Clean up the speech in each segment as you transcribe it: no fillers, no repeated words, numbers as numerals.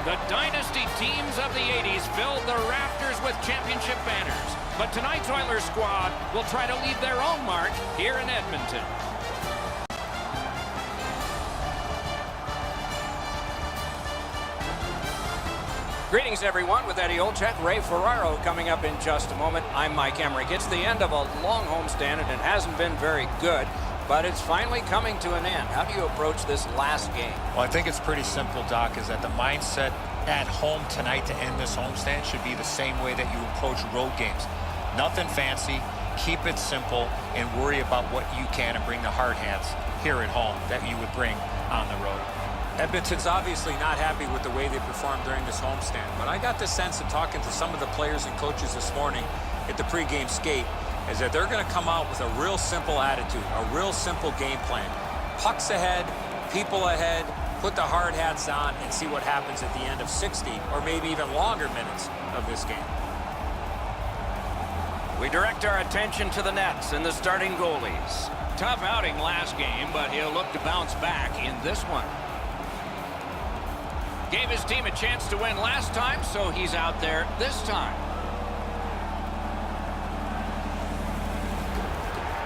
The dynasty teams of the 80s filled the rafters with championship banners. But tonight's Oilers squad will try to leave their own mark here in Edmonton. Greetings, everyone, with Eddie Olczyk, Ray Ferraro coming up in just a moment. I'm Mike Emmerich. It's the end of a long homestand, and it hasn't been very good, but it's finally coming to an end. How do you approach this last game? Well, I think it's pretty simple, Doc, is that the mindset at home tonight to end this homestand should be the same way that you approach road games. Nothing fancy, keep it simple, and worry about what you can and bring the hard hats here at home that you would bring on the road. Edmonton's obviously not happy with the way they performed during this homestand, but I got the sense of talking to some of the players and coaches this morning at the pregame skate is that they're going to come out with a real simple attitude, a real simple game plan. Pucks ahead, people ahead, put the hard hats on, and see what happens at the end of 60 or maybe even longer minutes of this game. We direct our attention to the nets and the starting goalies. Tough outing last game, but he'll look to bounce back in this one. Gave his team a chance to win last time, so he's out there this time.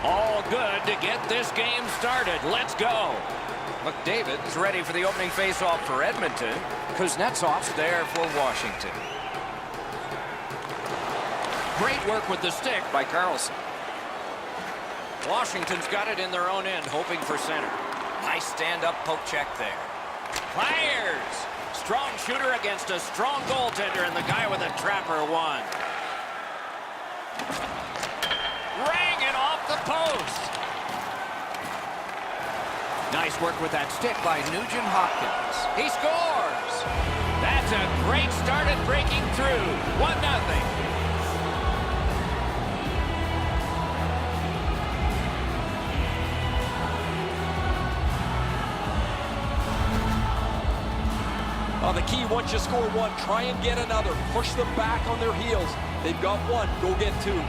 All good to get this game started. Let's go. McDavid is ready for the opening faceoff for Edmonton. Kuznetsov's there for Washington. Great work with the stick by Carlson. Washington's got it in their own end, hoping for center. Nice stand-up poke check there. Fires! Strong shooter against a strong goaltender, and the guy with a trapper won. Rang it off the post. Nice work with that stick by Nugent Hopkins. He scores! That's a great start at breaking through. 1-0. The key, once you score one, try and get another. Push them back on their heels. They've got one. Go get two.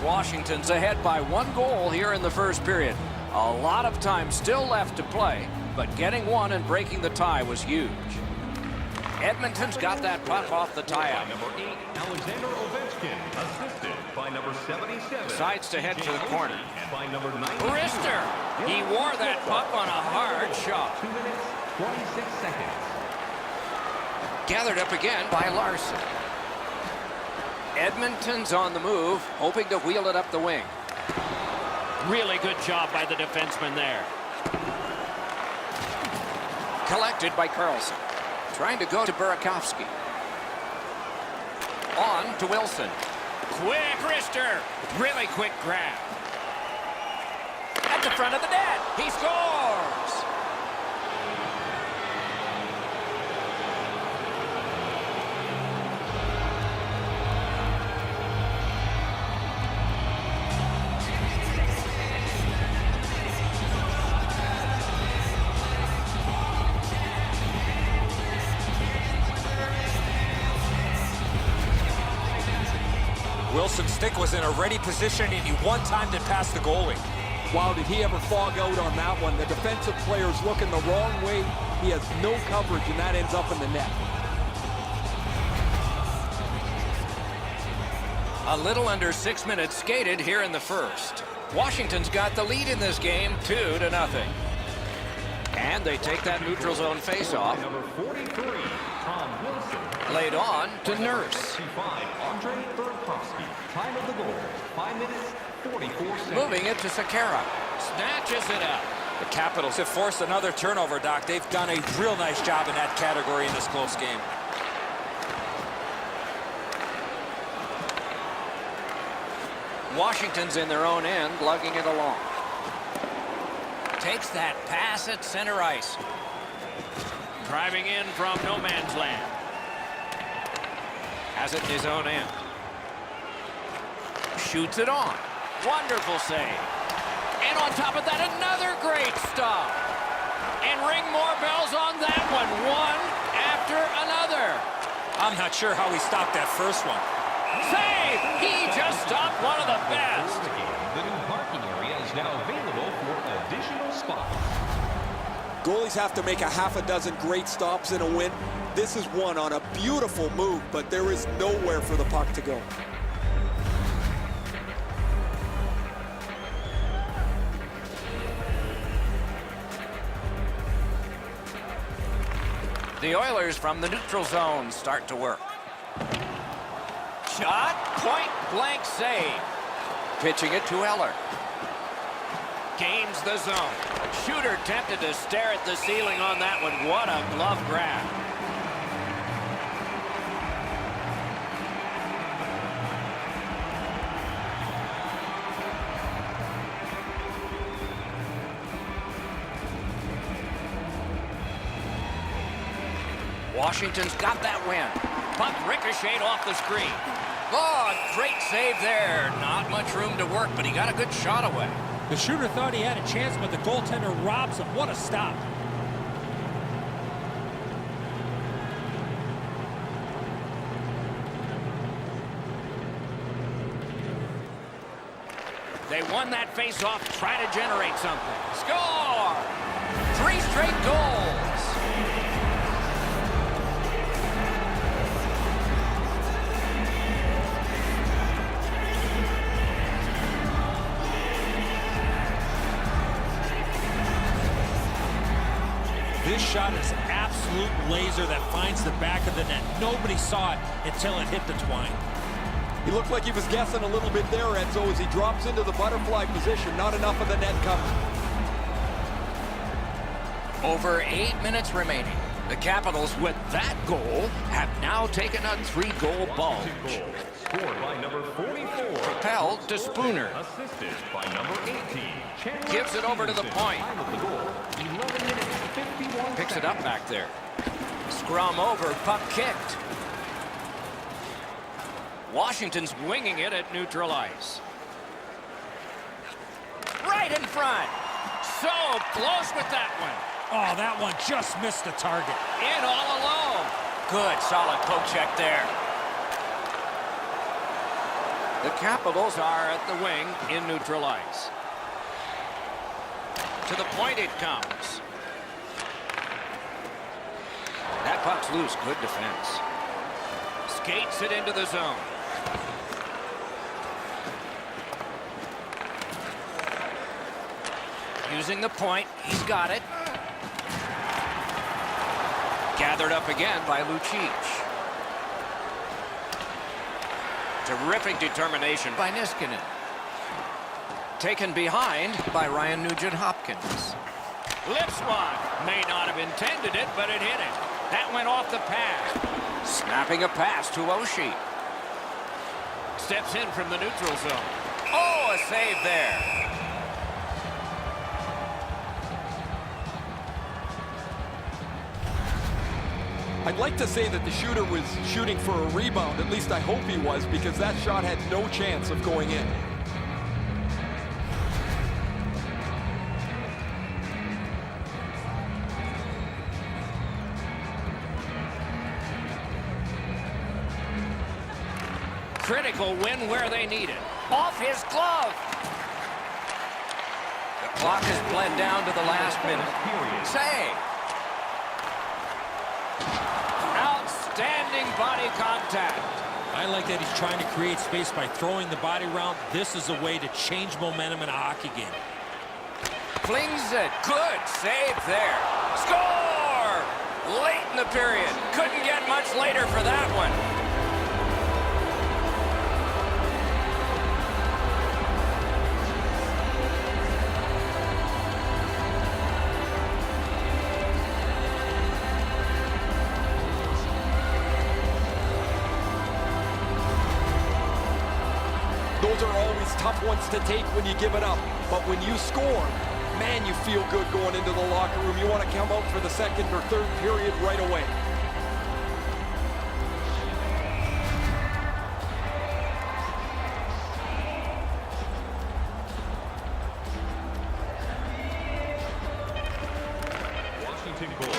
Washington's ahead by 1 goal here in the first period. A lot of time still left to play, but getting one and breaking the tie was huge. Edmonton's got that puck off the tie-out. Number 8, Alexander Ovechkin, assisted by number 77. Decides to head for the corner. By number 9. Rister, he wore that puck on a hard shot. 2 minutes, 26 seconds. Gathered up again by Larson. Edmonton's on the move, hoping to wheel it up the wing. Really good job by the defenseman there. Collected by Carlson. Trying to go to Burakovsky. On to Wilson. Quick wrister. Really quick grab. At the front of the net. He scores. Wilson's stick was in a ready position, and he one-timed it past the goalie. Wow, did he ever fog out on that one? The defensive player's looking the wrong way. He has no coverage, and that ends up in the net. A little under 6 minutes skated here in the first. Washington's got the lead in this game, 2-0. And they take that neutral zone faceoff. Number 43, Tom Wilson. Laid on to Nurse. 65, Andre Burakovsky. Time of the goal, 5 minutes, 44 seconds. Moving it to Sekera. Snatches it up. The Capitals have forced another turnover, Doc. They've done a real nice job in that category in this close game. Washington's in their own end, lugging it along. Takes that pass at center ice. Driving in from no man's land. Has it in his own end. Shoots it on. Wonderful save. And on top of that, another great stop. And ring more bells on that one. One after another. I'm not sure how he stopped that first one. Save! He just stopped one of the best. The new parking area is now available for additional spots. Goalies have to make a half a dozen great stops in a win. This is one on a beautiful move, but there is nowhere for the puck to go. The Oilers from the neutral zone start to work. Shot, point blank save. Pitching it to Eller. Gains the zone. Shooter tempted to stare at the ceiling on that one. What a glove grab. Washington's got that win. Puck ricocheted off the screen. Oh, great save there. Not much room to work, but he got a good shot away. The shooter thought he had a chance, but the goaltender robs him. What a stop. They won that face-off. Try to generate something. Score! 3 straight goals. This shot is an absolute laser that finds the back of the net. Nobody saw it until it hit the twine. He looked like he was guessing a little bit there, Enzo, as he drops into the butterfly position. Not enough of the net coming. Over 8 minutes remaining. The Capitals, with that goal, have now taken a 3-goal bulge. Scored by number 44. Propelled to Spooner. Assisted by number 18. Gives it over to the point. Time of the goal, 11 minutes, 51 Picks it up back there. Scrum over, puck kicked. Washington's winging it at neutral ice. Right in front. So close with that one. Oh, that one just missed the target. In all alone. Good, solid poke check there. The Capitals are at the wing in neutral ice. To the point it comes. That puck's loose. Good defense. Skates it into the zone. Using the point. He's got it. Gathered up again by Lucic. Terrific determination by Niskanen. Taken behind by Ryan Nugent-Hopkins. Lips one. May not have intended it, but it hit him. That went off the pad. Snapping a pass to Oshie. Steps in from the neutral zone. Oh, a save there. I'd like to say that the shooter was shooting for a rebound. At least I hope he was, because that shot had no chance of going in. Critical win where they need it. Off his glove. The clock is bled down to the last minute. Save. Outstanding body contact. I like that he's trying to create space by throwing the body around. This is a way to change momentum in a hockey game. Flings it. Good save there. Score! Late in the period. Couldn't get much later for that one. Those are always tough ones to take when you give it up. But when you score, man, you feel good going into the locker room. You want to come out for the second or third period right away. Washington goal.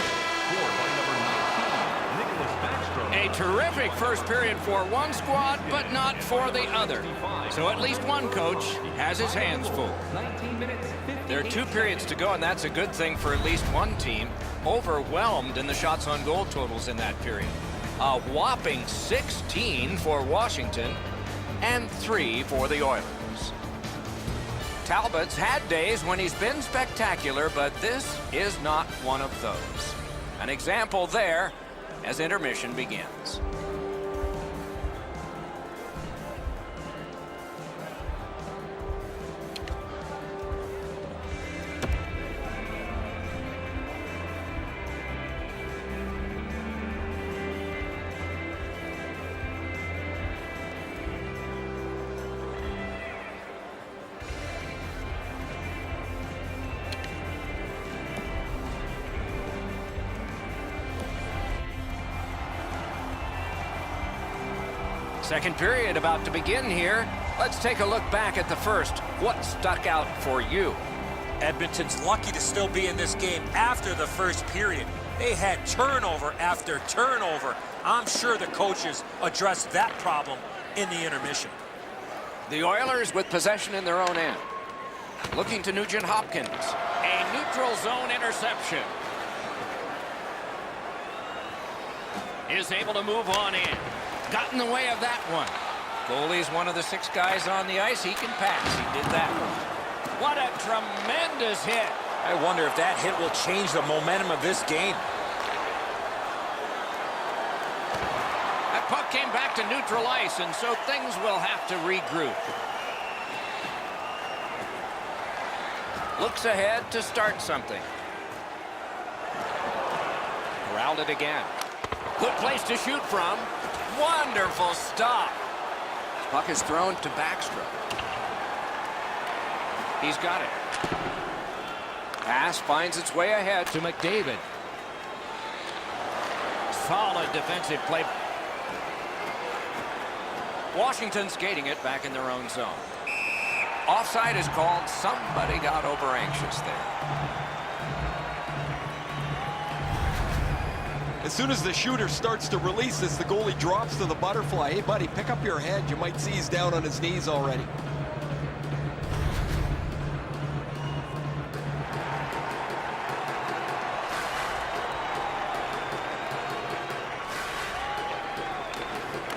Scored by number 19, Nicholas Backstrom. A terrific first period for one squad, but not for the other. So at least one coach has his hands full. 19 minutes, 50 There are 2 periods to go, and that's a good thing for at least one team. Overwhelmed in the shots on goal totals in that period. A whopping 16 for Washington and 3 for the Oilers. Talbot's had days when he's been spectacular, but this is not one of those. An example there as intermission begins. Second period about to begin here. Let's take a look back at the first. What stuck out for you? Edmonton's lucky to still be in this game after the first period. They had turnover after turnover. I'm sure the coaches addressed that problem in the intermission. The Oilers with possession in their own end. Looking to Nugent Hopkins. A neutral zone interception. Is able to move on in. Got in the way of that one. Goalie's one of the 6 guys on the ice. He can pass. He did that one. What a tremendous hit. I wonder if that hit will change the momentum of this game. That puck came back to neutral ice, and so things will have to regroup. Looks ahead to start something. Corralled it again. Good place to shoot from. Wonderful stop. Puck is thrown to Backstrom. He's got it. Pass finds its way ahead to McDavid. Solid defensive play. Washington skating it back in their own zone. Offside is called. Somebody got over anxious there. As soon as the shooter starts to release this, the goalie drops to the butterfly. Hey, buddy, pick up your head. You might see he's down on his knees already.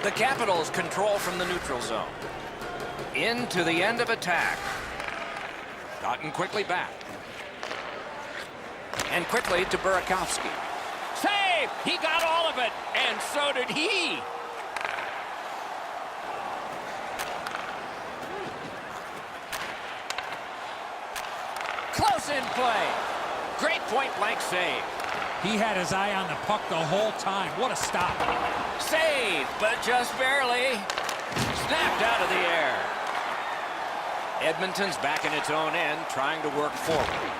The Capitals control from the neutral zone. Into the end of attack. Gotten quickly back. And quickly to Burakovsky. Save! He got all of it, and so did he. Close in play. Great point-blank save. He had his eye on the puck the whole time. What a stop. Save, but just barely. Snapped out of the air. Edmonton's back in its own end, trying to work forward.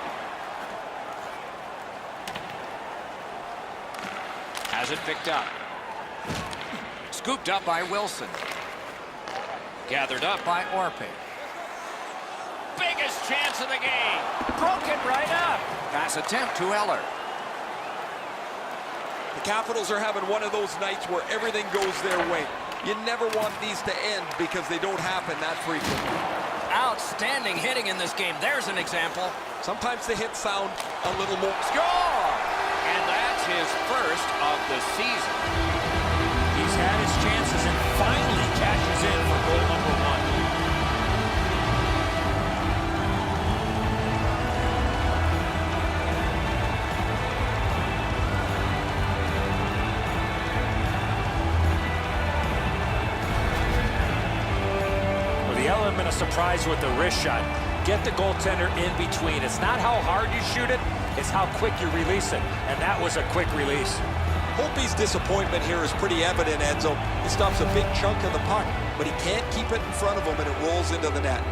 Has it picked up. Scooped up by Wilson. Gathered up by Orpe. Biggest chance of the game. Broke it right up. Pass attempt to Eller. The Capitals are having one of those nights where everything goes their way. You never want these to end because they don't happen that frequently. Outstanding hitting in this game. There's an example. Sometimes the hits sound a little more... Score! And that's his first of the season. He's had his chances and finally cashes in for goal number 1. Element of surprise with the wrist shot. Get the goaltender in between. It's not how hard you shoot it, it's how quick you release it. And that was a quick release. Holtby's disappointment here is pretty evident, Enzo. He stops a big chunk of the puck, but he can't keep it in front of him, and it rolls into the net.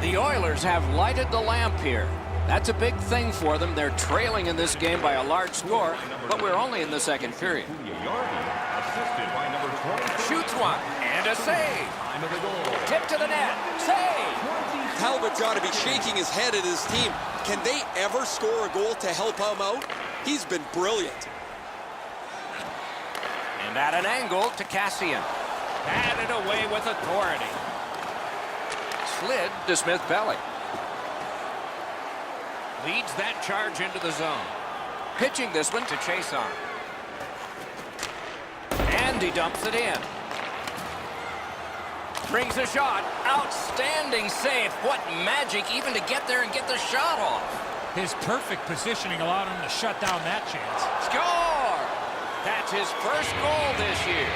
The Oilers have lighted the lamp here. That's a big thing for them. They're trailing in this game by a large score, but we're only in the second period. Shoots one, and a save. Tip to the net, save. Talbot's got to be shaking his head at his team. Can they ever score a goal to help him out? He's been brilliant. And at an angle to Cassian. Batted away with authority. slid to Smith-Pelly. Leads that charge into the zone. Pitching this one to chase on. And he dumps it in. Brings a shot. Outstanding save. What magic even to get there and get the shot off. His perfect positioning allowed him to shut down that chance. Score! That's his first goal this year.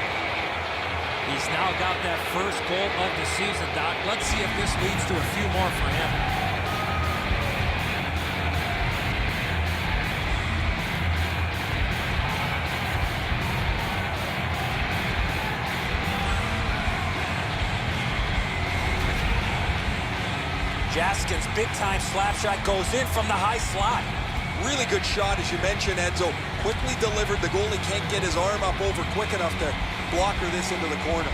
He's now got that first goal of the season, Doc. Let's see if this leads to a few more for him. Jaskin's big-time slap shot goes in from the high slot. Really good shot, as you mentioned, Enzo. Quickly delivered. The goalie can't get his arm up over quick enough to blocker this into the corner.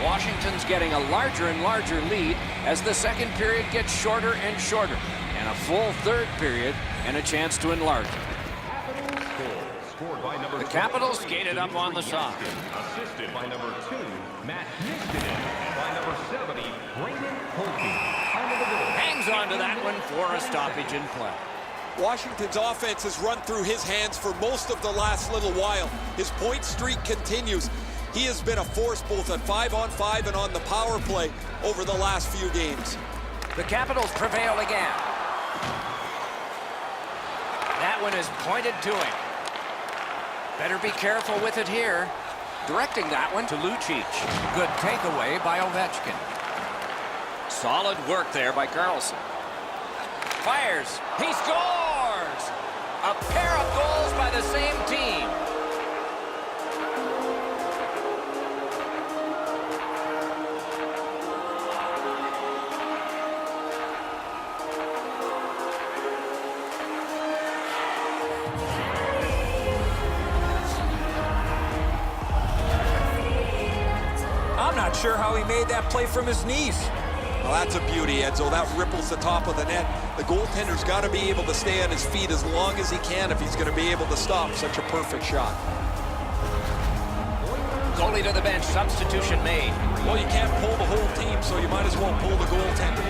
Washington's getting a larger and larger lead as the second period gets shorter and shorter. And a full third period and a chance to enlarge it. The Capitals skated up on the side. Assisted by number 2, Matt Niskanen, and by number 70, Brayden Holtby. Hangs on to that one for a stoppage in play. Washington's offense has run through his hands for most of the last little while. His point streak continues. He has been a force both at 5-on-5 and on the power play over the last few games. The Capitals prevail again. That one is pointed to him. Better be careful with it here. Directing that one to Lucic. Good takeaway by Ovechkin. Solid work there by Carlson. Fires. He scores! A pair of goals by the same team. I'm not sure how he made that play from his knees. Well, that's a beauty, Enzo. That ripples the top of the net. The goaltender's got to be able to stay on his feet as long as he can if he's going to be able to stop such a perfect shot. Goalie to the bench. Substitution made. Well, you can't pull the whole team, so you might as well pull the goaltender.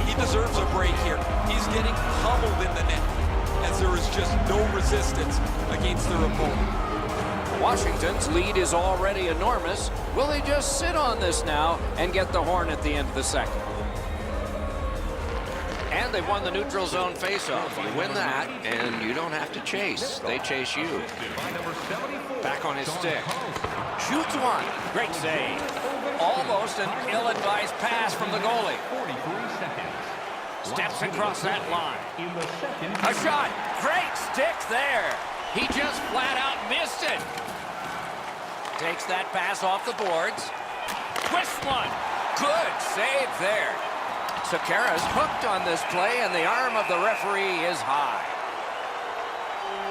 He deserves a break here. He's getting pummeled in the net as there is just no resistance against their opponent. Washington's lead is already enormous. Will they just sit on this now and get the horn at the end of the second? And they've won the neutral zone faceoff. You win that, and you don't have to chase. They chase you. Back on his stick. Shoots one. Great save. Almost an ill-advised pass from the goalie. Steps across that line. A shot. Great stick there. He just flat out missed it. Takes that pass off the boards. Twist one. Good save there. Sekera's hooked on this play, and the arm of the referee is high.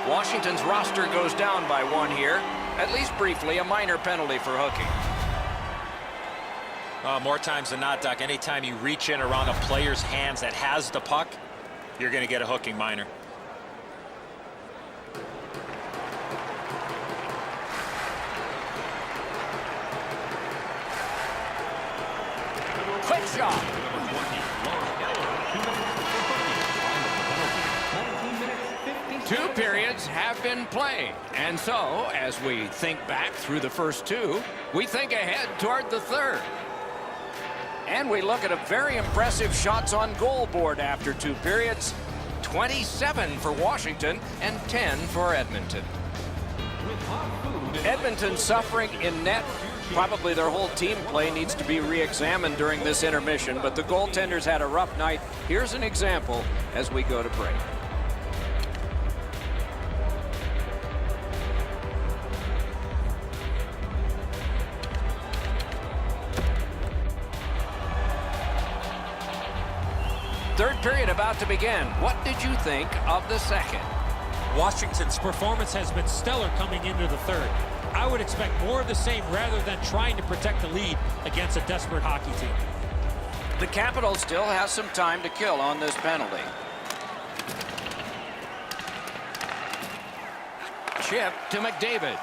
Washington's roster goes down by one here. At least briefly, a minor penalty for hooking. More times than not, Doc, anytime you reach in around a player's hands that has the puck, you're going to get a hooking minor. Quick shot. Two periods have been played. And so, as we think back through the first two, we think ahead toward the third. And we look at a very impressive shots on goal board after two periods. 27 for Washington and 10 for Edmonton. Edmonton suffering in net. Probably their whole team play needs to be re-examined during this intermission, but the goaltenders had a rough night. Here's an example as we go to break. Third period about to begin. What did you think of the second? Washington's performance has been stellar coming into the third. I would expect more of the same rather than trying to protect the lead against a desperate hockey team. The Capitals still have some time to kill on this penalty. Chip to McDavid.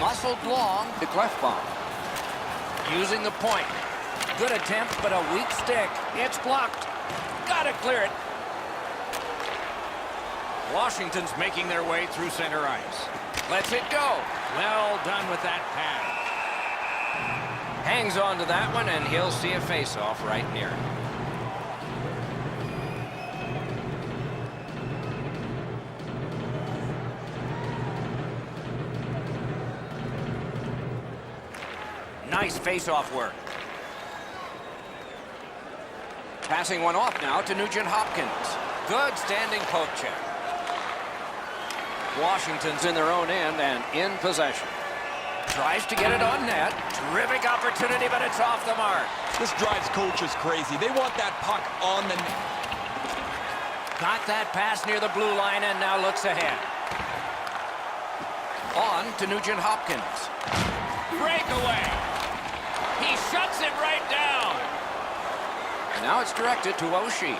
Muscled long to Clefbaum. Using the point. Good attempt, but a weak stick. It's blocked. Gotta clear it. Washington's making their way through center ice. Lets it go. Well done with that pass. Hangs on to that one, and he'll see a face-off right near him. Nice face-off work. Passing one off now to Nugent-Hopkins. Good standing poke check. Washington's in their own end and in possession. Tries to get it on net. Terrific opportunity, but it's off the mark. This drives coaches crazy. They want that puck on the net. Got that pass near the blue line and now looks ahead. On to Nugent-Hopkins. Breakaway. He shuts it right down. And now it's directed to Oshie.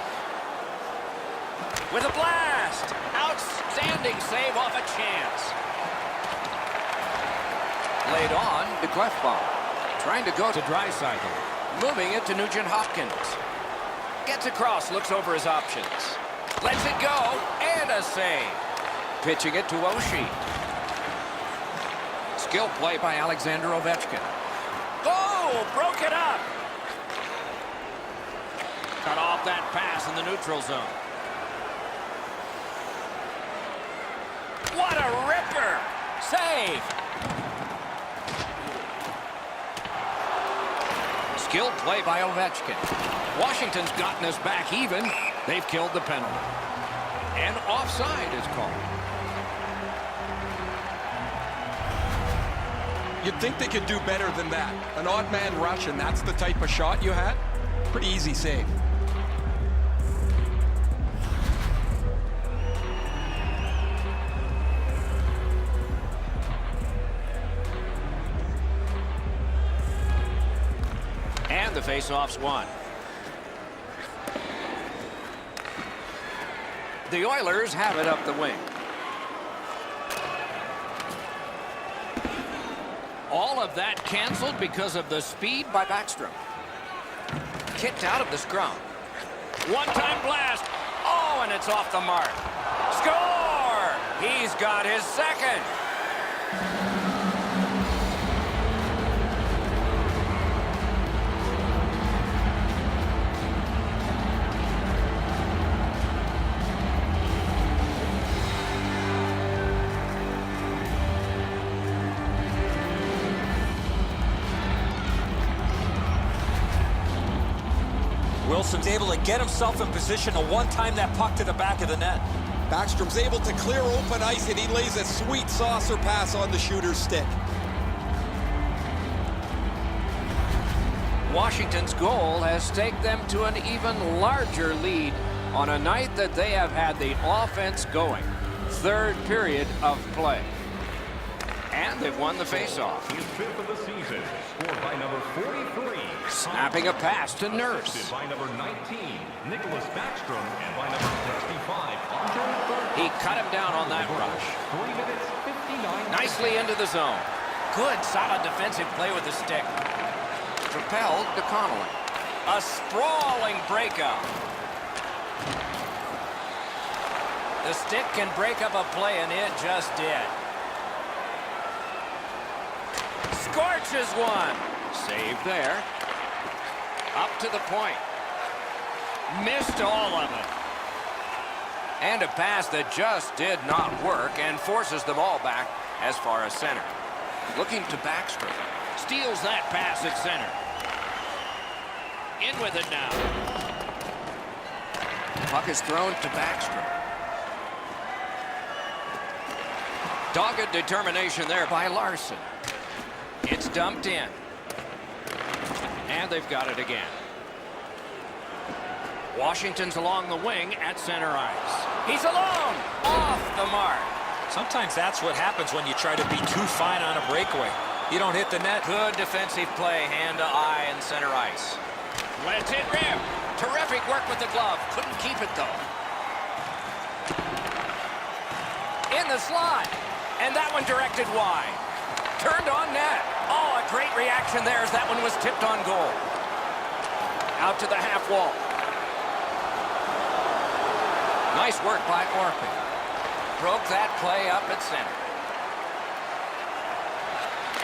With a blast. Outstanding save off a chance. Laid on to Clefbaum. Trying to go to Draisaitl. Moving it to Nugent-Hopkins. Gets across, looks over his options. Lets it go, and a save. Pitching it to Oshie. Skill play by Alexander Ovechkin. Oh, broke it up. Cut off that pass in the neutral zone. What a ripper! Save! Skilled play by Ovechkin. Washington's gotten us back even. They've killed the penalty. And offside is called. You'd think they could do better than that. An odd man rush, and that's the type of shot you had? Pretty easy save. And the face-off's won. The Oilers have it up the wing. All of that canceled because of the speed by Backstrom. Kicked out of the scrum. One-time blast. Oh, and it's off the mark. Score! He's got his second. Wilson's able to get himself in position to one-time that puck to the back of the net. Backstrom's able to clear open ice, and he lays a sweet saucer pass on the shooter's stick. Washington's goal has staked them to an even larger lead on a night that they have had the offense going. Third period of play. And they've won the faceoff. His fifth of the season, scored by number 43. Snapping a pass to Nurse. Assisted by number 19, Nicholas Backstrom, and by number 65, Andre. He cut him down on that rush. 3 minutes, 59. Nicely into the zone. Good, solid defensive play with the stick. Propelled to Connolly. A sprawling breakup. The stick can break up a play, and it just did. Scorches one. Saved there. Up to the point. Missed all of it. And a pass that just did not work and forces them all back as far as center. Looking to Backstrom. Steals that pass at center. In with it now. Puck is thrown to Backstrom. Dogged determination there by Larson. It's dumped in. And they've got it again. Washington's along the wing at center ice. He's alone! Off the mark. Sometimes that's what happens when you try to be too fine on a breakaway. You don't hit the net. Good defensive play, hand to eye and center ice. Lets it rip. Terrific work with the glove. Couldn't keep it, though. In the slot. And that one directed wide. Turned on net. Oh, a great reaction there as that one was tipped on goal. Out to the half wall. Nice work by Orpik. Broke that play up at center.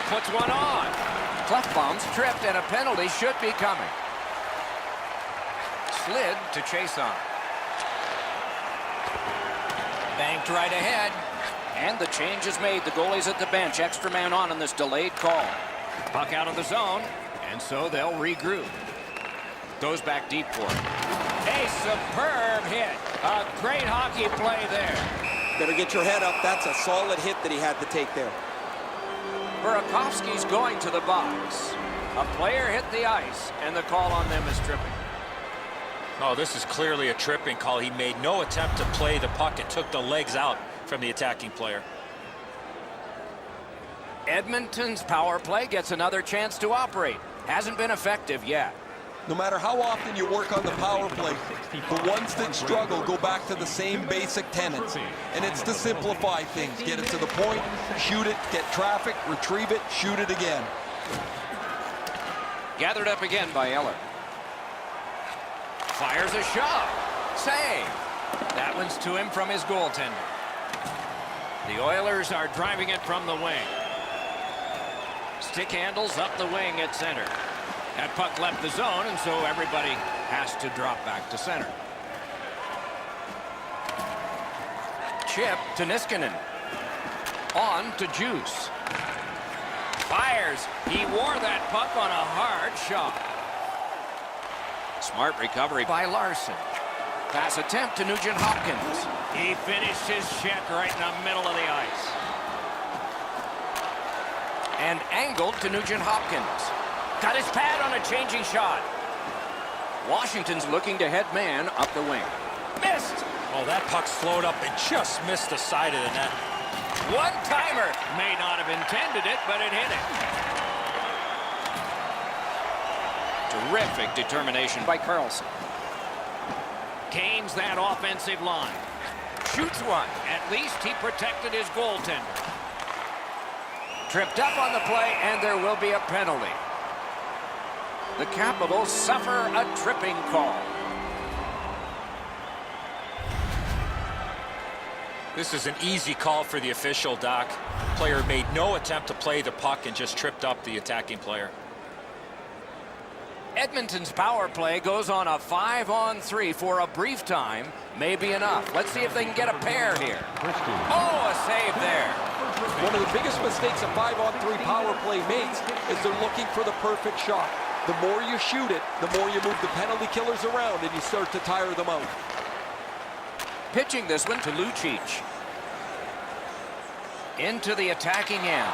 Puts one on. Clefbaum's tripped and a penalty should be coming. Slid to chase on. Banked right ahead. And the change is made. The goalie's at the bench. Extra man on in this delayed call. Puck out of the zone. And so they'll regroup. Goes back deep for it. A superb hit. A great hockey play there. Better get your head up. That's a solid hit that he had to take there. Burakovsky's going to the box. A player hit the ice, and the call on them is tripping. Oh, this is clearly a tripping call. He made no attempt to play the puck and took the legs out from the attacking player. Edmonton's power play gets another chance to operate. Hasn't been effective yet. No matter how often you work on the power play, the ones that struggle go back to the same basic tenets. And it's to simplify things. Get it to the point, shoot it, get traffic, retrieve it, shoot it again. Gathered up again by Eller. Fires a shot. Save. That one's to him from his goaltender. The Oilers are driving it from the wing. Stick handles up the wing at center. That puck left the zone, and so everybody has to drop back to center. Chip to Niskanen. On to Juice. Fires. He wore that puck on a hard shot. Smart recovery by Larson. Pass attempt to Nugent Hopkins. He finished his check right in the middle of the ice. And angled to Nugent Hopkins. Got his pad on a changing shot. Washington's looking to head man up the wing. Missed. Oh, that puck slowed up and just missed the side of the net. One-timer. May not have intended it, but it hit it. Terrific determination by Carlson. Gains that offensive line. Shoots one. At least he protected his goaltender. Tripped up on the play, and there will be a penalty. The Capitals suffer a tripping call. This is an easy call for the official, Doc. Player made no attempt to play the puck and just tripped up the attacking player. Edmonton's power play goes on a 5-on-3 for a brief time. May be enough. Let's see if they can get a pair here. Oh, a save there. One of the biggest mistakes a 5-on-3 power play makes is they're looking for the perfect shot. The more you shoot it, the more you move the penalty killers around and you start to tire them out. Pitching this one to Lucic. Into the attacking end.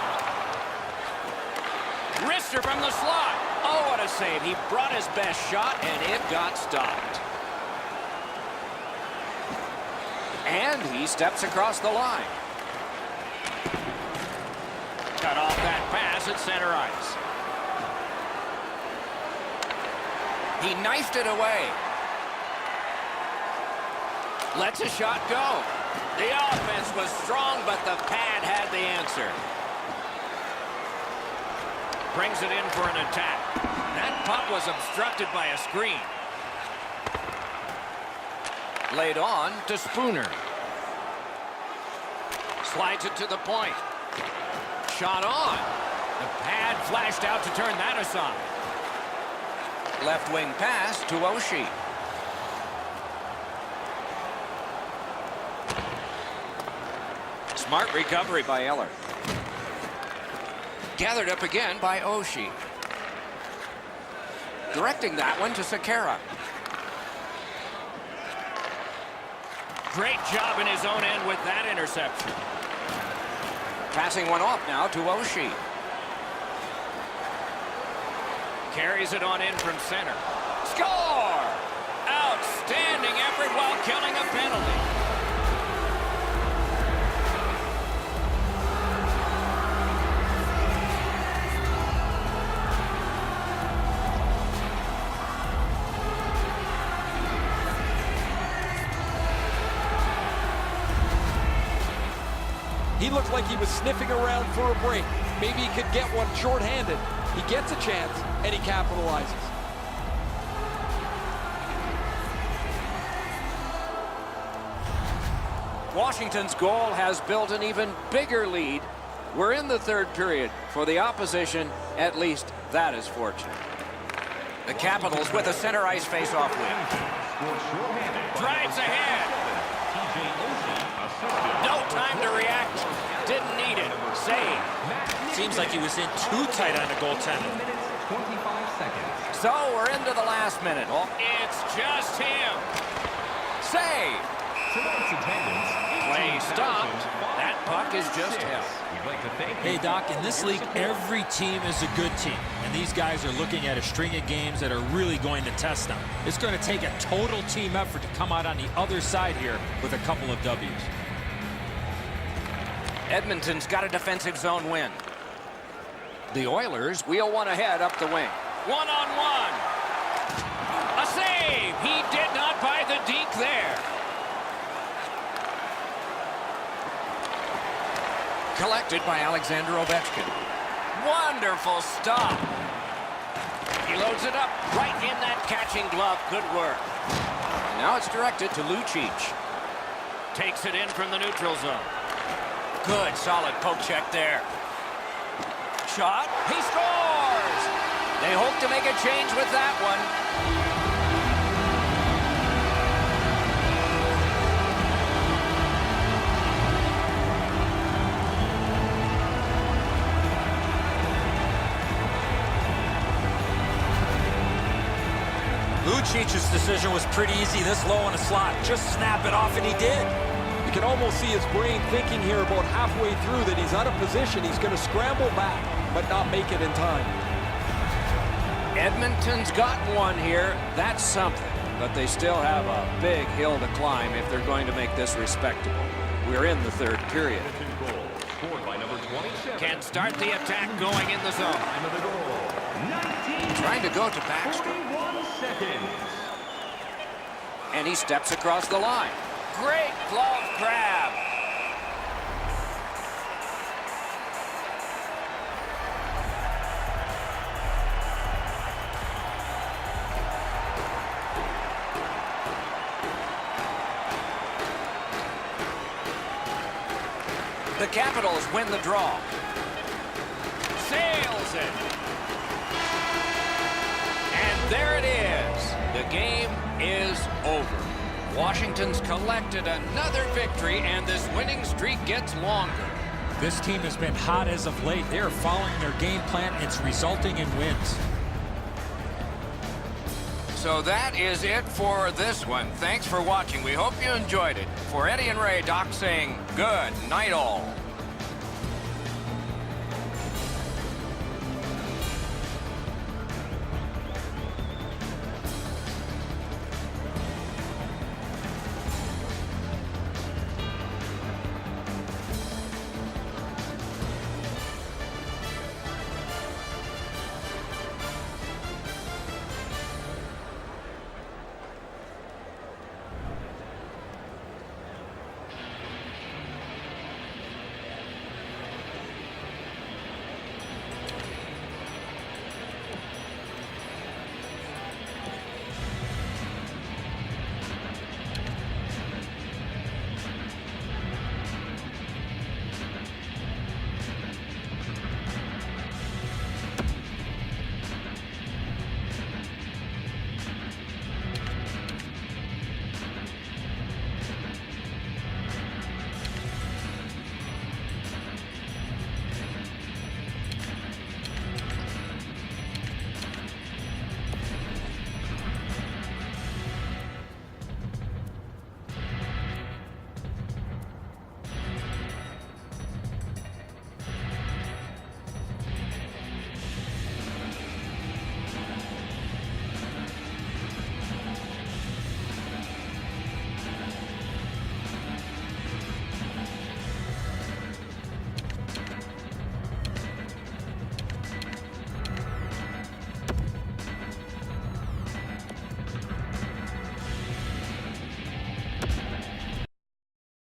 Wrister from the slot. Oh, what a save. He brought his best shot, and it got stopped. And he steps across the line. Cut off that pass at center ice. He knifed it away. Lets a shot go. The offense was strong, but the pad had the answer. Brings it in for an attack. That puck was obstructed by a screen. Laid on to Spooner. Slides it to the point. Shot on. The pad flashed out to turn that aside. Left wing pass to Oshie. Smart recovery by Eller. Gathered up again by Oshie. Directing that one to Sekera. Great job in his own end with that interception. Passing one off now to Oshie. Carries it on in from center. Score! Outstanding effort while killing a penalty. He looked like he was sniffing around for a break. Maybe he could get one shorthanded. He gets a chance, and he capitalizes. Washington's goal has built an even bigger lead. We're in the third period. For the opposition, at least that is fortunate. The Capitals with a center ice face-off win. Drives ahead. No time to react. Didn't need it. Save. Seems like he was in too tight on the goaltender. So we're into the last minute. Oh, It's just him. save. Play stopped. That puck is just held. Hey, Doc, in this league, every team is a good team. And these guys are looking at a string of games that are really going to test them. It's going to take a total team effort to come out on the other side here with a couple of W's. Edmonton's got a defensive zone win. The Oilers wheel one ahead up the wing. One-on-one. A save. He did not buy the deke there. Collected by Alexander Ovechkin. Wonderful stop. He loads it up right in that catching glove. Good work. Now it's directed to Lucic. Takes it in from the neutral zone. Good, solid poke check there. Shot. He scores! They hope to make a change with that one. Lucic's decision was pretty easy this low in a slot. Just snap it off, and he did. You can almost see his brain thinking here about halfway through that he's out of position. He's going to scramble back, but not make it in time. Edmonton's got one here. That's something. But they still have a big hill to climb if they're going to make this respectable. We're in the third period. Can start the attack going in the zone. Trying to go to Baxter. And he steps across the line. Great glove grab. The Capitals win the draw. Sails it. And there it is. The game is over. Washington's collected another victory, and this winning streak gets longer. This team has been hot as of late. They are following their game plan. It's resulting in wins. So that is it for this one. Thanks for watching. We hope you enjoyed it. For Eddie and Ray, Doc saying good night all.